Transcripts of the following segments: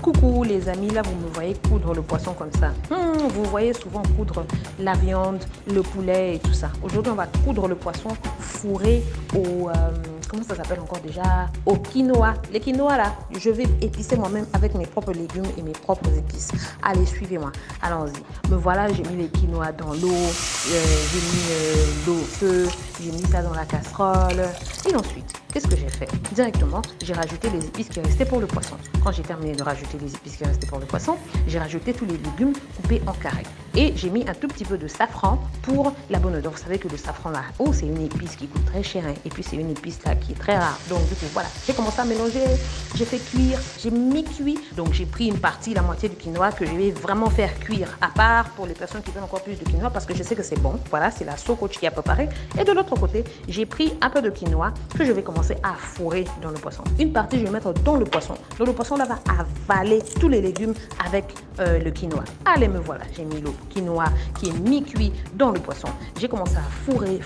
Coucou les amis, là vous me voyez coudre le poisson comme ça. Vous voyez souvent coudre la viande, le poulet et tout ça. Aujourd'hui on va coudre le poisson fourré au... comment ça s'appelle encore déjà? Au quinoa. Les quinoa là, je vais épicer moi-même avec mes propres légumes et mes propres épices. Allez, suivez-moi. Allons-y. Me voilà, j'ai mis les quinoa dans l'eau, j'ai mis l'eau au feu, j'ai mis ça dans la casserole. Et ensuite, qu'est-ce que j'ai fait? Directement, j'ai rajouté les épices qui restaient pour le poisson. Quand j'ai terminé de rajouter les épices qui restaient pour le poisson, j'ai rajouté tous les légumes coupés en carrés. Et j'ai mis un tout petit peu de safran pour la bonne odeur. Vous savez que le safran là, oh, c'est une épice qui coûte très cher. Hein. Et puis c'est une épice là qui est très rare. Donc du coup, voilà, j'ai commencé à mélanger, j'ai fait cuire, j'ai mi-cuit. Donc j'ai pris une partie, la moitié du quinoa que je vais vraiment faire cuire à part pour les personnes qui veulent encore plus de quinoa parce que je sais que c'est bon. Voilà, c'est la coach qui a préparé. Et de l'autre côté, j'ai pris un peu de quinoa que je vais commencer à fourrer dans le poisson. Une partie, je vais mettre dans le poisson. Donc le poisson là va avaler tous les légumes avec le quinoa. Allez, me voilà, j'ai mis le quinoa qui est mi-cuit dans le poisson. J'ai commencé à fourrer,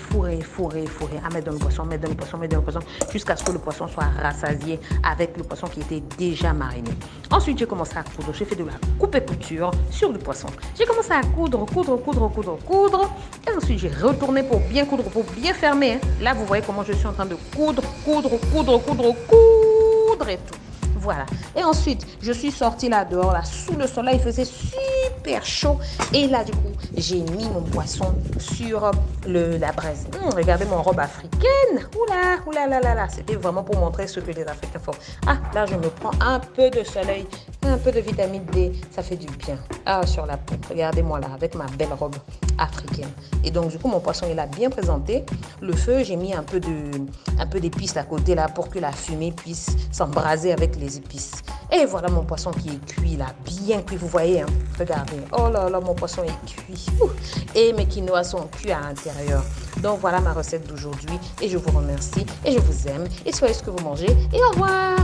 à mettre dans le poisson, jusqu'à ce que le poisson soit rassasié avec le poisson qui était déjà mariné. Ensuite, j'ai commencé à coudre. J'ai fait de la coupe-couture sur le poisson. J'ai commencé à coudre. Et ensuite, j'ai retourné pour bien coudre, pour bien fermer. Hein. Là, vous voyez comment je suis en train de coudre et tout. Voilà. Et ensuite, je suis sortie là dehors, là, sous le soleil, il faisait super chaud. Et là, du coup, j'ai mis mon poisson sur la braise. Regardez mon robe africaine. Oula. C'était vraiment pour montrer ce que les Africains font. Ah, là, je me prends un peu de soleil, un peu de vitamine D. Ça fait du bien. Ah, sur la peau. Regardez-moi là, avec ma belle robe africaine. Et donc, du coup, mon poisson, il a bien présenté. Le feu, j'ai mis un peu d'épices à côté là pour que la fumée puisse s'embraser avec les épices. Et voilà mon poisson qui est cuit là, bien cuit, vous voyez, hein? Regardez, oh là là, mon poisson est cuit. Et mes quinoas sont cuits à l'intérieur. Donc voilà ma recette d'aujourd'hui et je vous remercie et je vous aime et soyez ce que vous mangez et au revoir.